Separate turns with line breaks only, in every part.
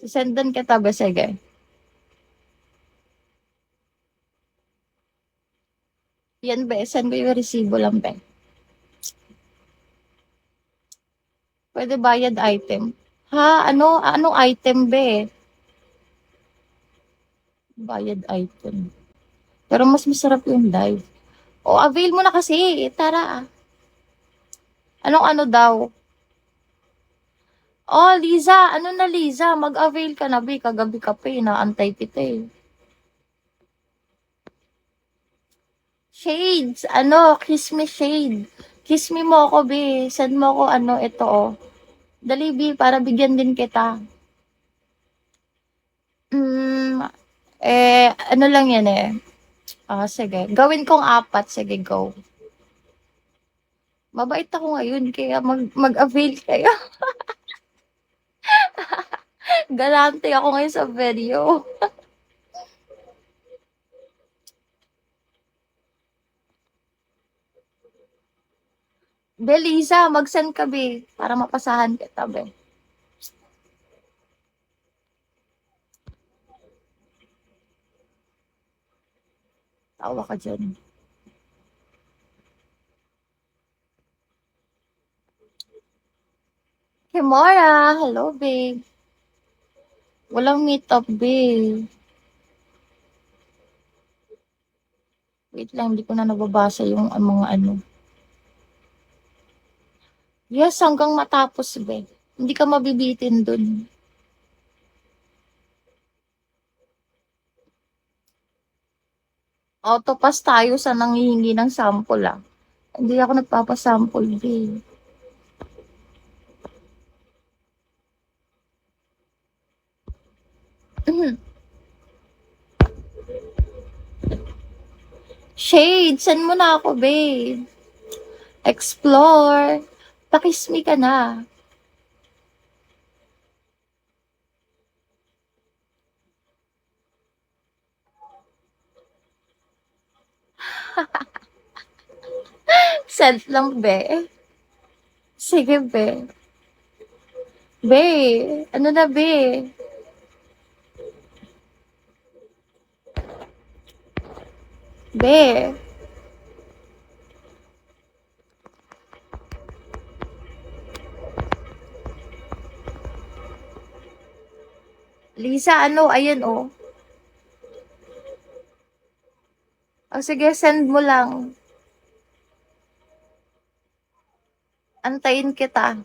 Sendan kita ba? Sige. Yan be, send ko yung resibo lang be. Pwede bayad item. Ha? Anong item be? Bayad item. Pero mas masarap yung live. O, avail mo na kasi. Tara. Anong ano daw? Oh, Liza. Ano na, Liza? Mag-avail ka na, be. Kagabi ka pa eh. Naantay kita eh. Shades. Kiss me shade. Kiss me mo ako, be. Send mo ako, ito, oh. Dali, be, para bigyan din kita. Hmm, ano lang yan eh. Sige. Gawin kong apat. Sige, go. Mabait ako ngayon, kaya mag-avail kayo. Galante ako ngayon sa video. Be, Lisa, mag-send ka, be. Para mapasahan kita, be. Tawa ka dyan. Kimora, hello, babe. Walang meet up, babe. Wait lang, hindi ko na nababasa yung mga ano. Yes, hanggang matapos, be. Hindi ka mabibitin dun. Autopass tayo sa nanghihingi ng sample, ah. Hindi ako nagpapasample, babe. Shade, send mo na ako, babe. Explore. Pakismi ka na. Send lang, be. Sige, be. Be, ano na, be? Be. Lisa, ayan, oh. Sige, send mo lang. Antayin kita.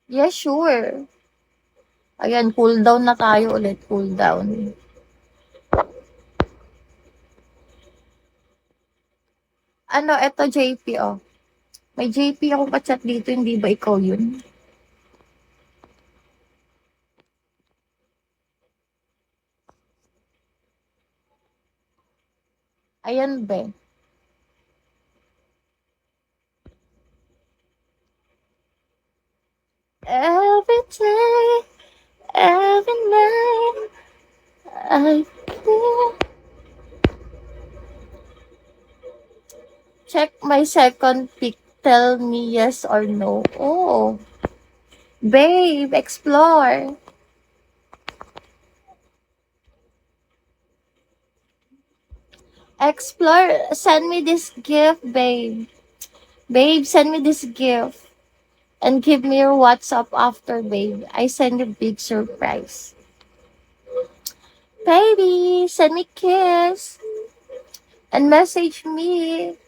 Yeah, sure. Ayan, cool down na tayo ulit. Cool down. Eto JP, oh. May JP ako ka-chat dito, hindi ba ikaw yun? Ayan, be. Every day, every night, I feel. Check my second pic. Tell me yes or no. Oh, babe, explore. Explore. Send me this gift, babe. Babe, send me this gift. And give me your WhatsApp after, babe. I send you big surprise. Baby, send me kiss. And message me.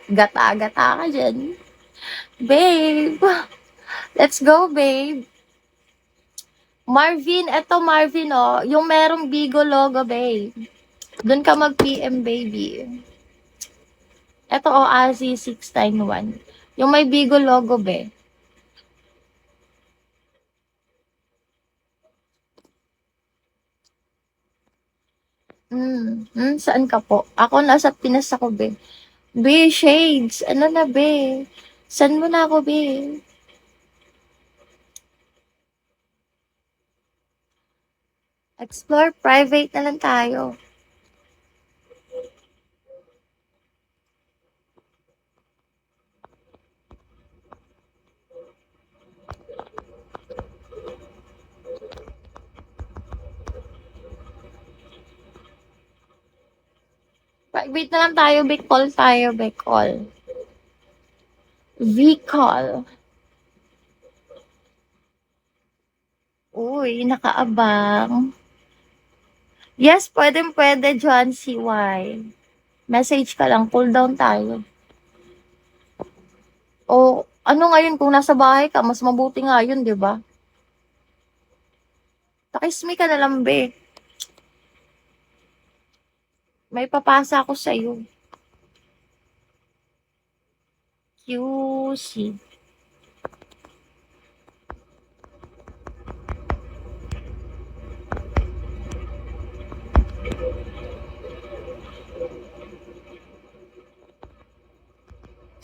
Gata-gata ka dyan. Babe. Let's go, babe. Marvin, eto Marvin, oh. Yung merong Bigo logo, babe. Doon ka mag-PM, baby. Eto, oh, Azi691. Yung may Bigo logo, be. Saan ka po? Ako nasa Pinas ako, be. Be, shades. Ano na, be? Saan mo na ako, be? Explore private na lang tayo. Private na lang tayo, Bicol tayo, Bicol. Bicol. Uy, nakaabang. Yes, pwede, John CY. Message ka lang, cool down tayo. O, ano ngayon kung nasa bahay ka, mas mabuti nga yun, di ba? Pakismi ka na lang, be. May papasa ako sa'yo. QC.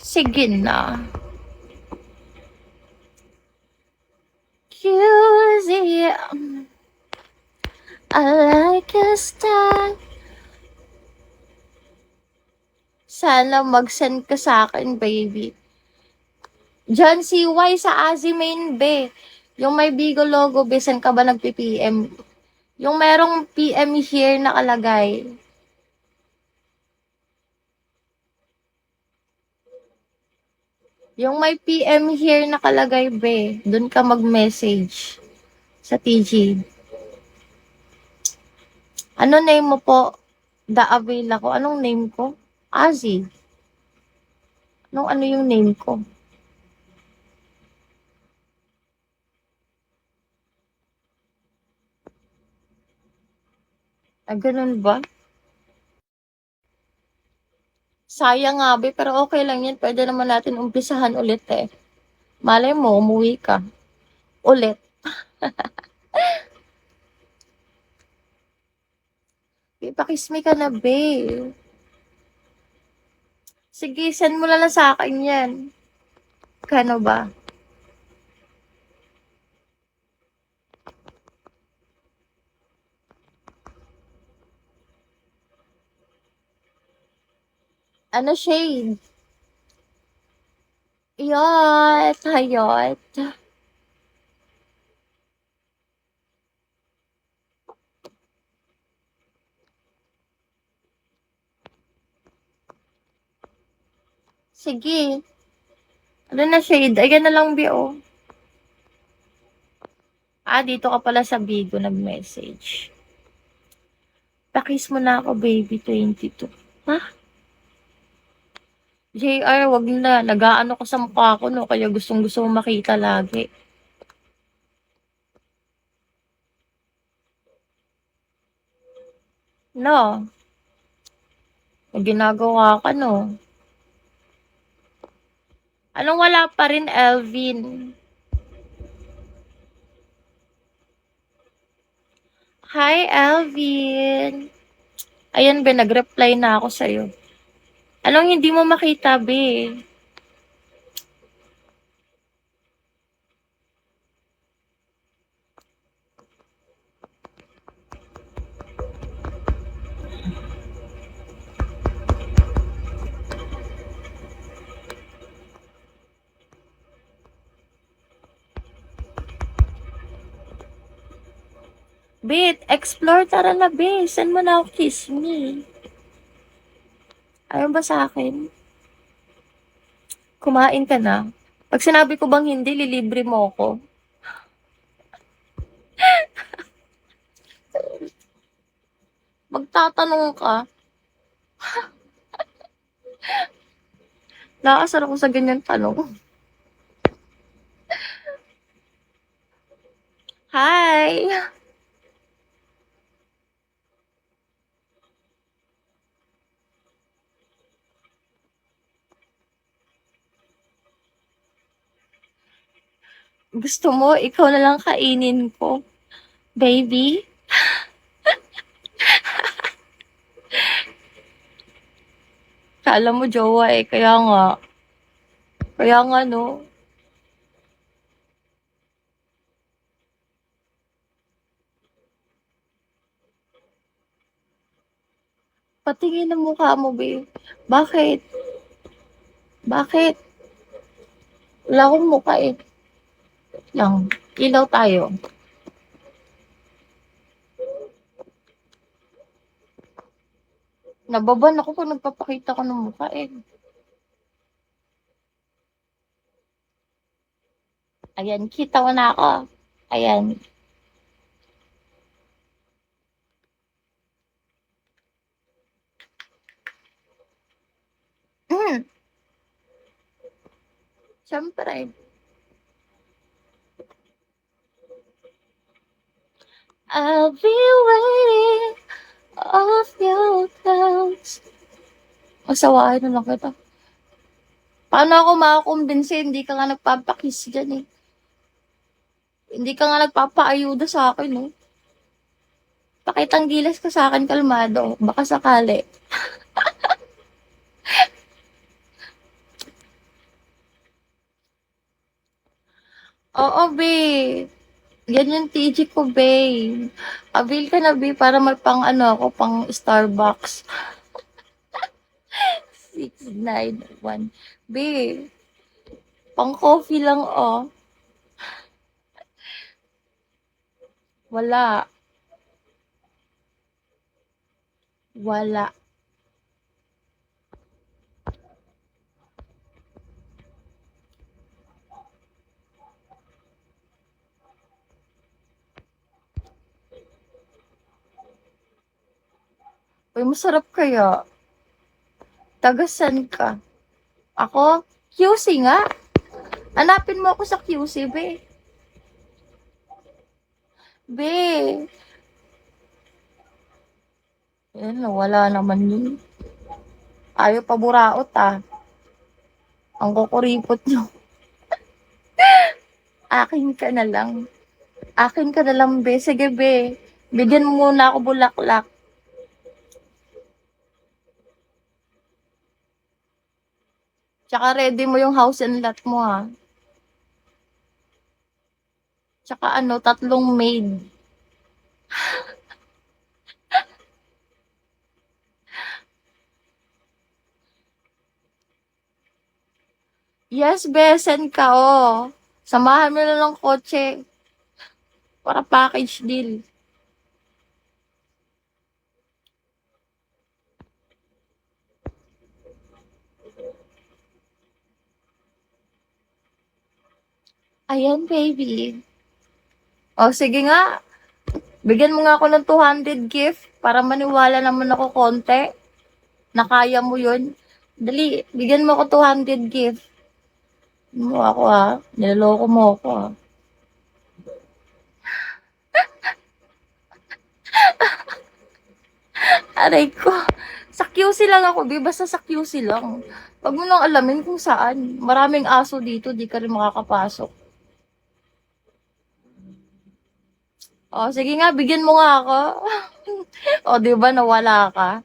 Sige na. QC. I like your style. Sana mag-send ka sa akin, baby. John CY sa Azimain, be. Yung may Bigo logo, be, saan ka ba nagpi-PM? Yung merong PM here nakalagay. Yung may PM here nakalagay, be. Doon ka mag-message sa TG. Ano name mo po? The avail ako. Anong name ko? Azi. Ano yung name ko? Ah, ganun ba? Sayang nga, be, pero okay lang yan. Pwede naman natin umpisahan ulit eh. Malay mo, umuwi ka. Ulit. Ipakismi ka na, be. Sige, send mo na lang sa akin yan. Kano ba? Ano shade? Yot, hayot. Sige. Ano na shade? Ayan na lang, be, oh. Ah, dito ka pala sa Bigo nag-message. Pakis mo na ako, baby, 22. Ha? JR, wag na. Nag-aano ka sa mukha ko, no? Kaya gustong-gusto mo makita lagi. No? May ginagawa ka, no? Anong wala pa rin, Elvin? Hi, Elvin. Ayan, be, nag-reply na ako sa'yo. Anong hindi mo makita, be? Bit, explore, tara na, be. Saan mo na ako kiss me? Ayaw ba sa akin? Kumain ka na. Pag sinabi ko bang hindi, lilibre mo ako. Magtatanong ka. Nakasar ako sa ganyan tanong. Hi! Gusto mo, ikaw na lang kainin ko. Baby? Kala mo jowa eh, kaya nga. Kaya nga no. Patingin ang mukha mo, be. Bakit? Bakit? Wala akong mukha eh. Lang. Ilaw tayo. Nababan ako kung nagpapakita ko ng mukha eh. Ayan, kita mo na ako. Ayan. Mm, Siyempre. I'll be waiting off your clouds. Masawain na lang kita. Paano ako makakumbinsi? Hindi ka nga nagpapakiss dyan eh. Hindi ka nga nagpapaayuda sa akin eh. Pakitang gilas ka sa akin, kalmado. Baka sakali. Oo, be. Yan yung TG ko, be. Avail ka na, be, para may pang ano ako, pang Starbucks. 691. Be, pang coffee lang, oh. Wala. Wala. Uy, masarap kaya. Tagasan ka. Ako? QC nga. Hanapin mo ako sa QC, be. Be. Yan, wala naman yun. Ayaw pa buraot, ah. Ang kukuripot nyo. Akin ka na lang. Akin ka na lang, be. Sige, be. Bigyan mo muna ako bulaklak. Tsaka ready mo yung house and lot mo, ha. Tsaka ano, 3 maid. Yes, be. Send ka, oh. Samahan mo na ng kotse. Para package deal. Ayan, baby. O, sige nga. Bigyan mo nga ako ng 200 gift para maniwala naman ako konti na kaya mo yun. Dali, bigyan mo ako 200 gift. Mo ako ha. Niloloko mo ako ha. Aray ko. Sa QC lang ako, be. Basta sa QC lang. Wag mo nang alamin kung saan. Maraming aso dito, di ka rin makakapasok. O, sige nga, bigyan mo nga ako. O, di ba nawala ka?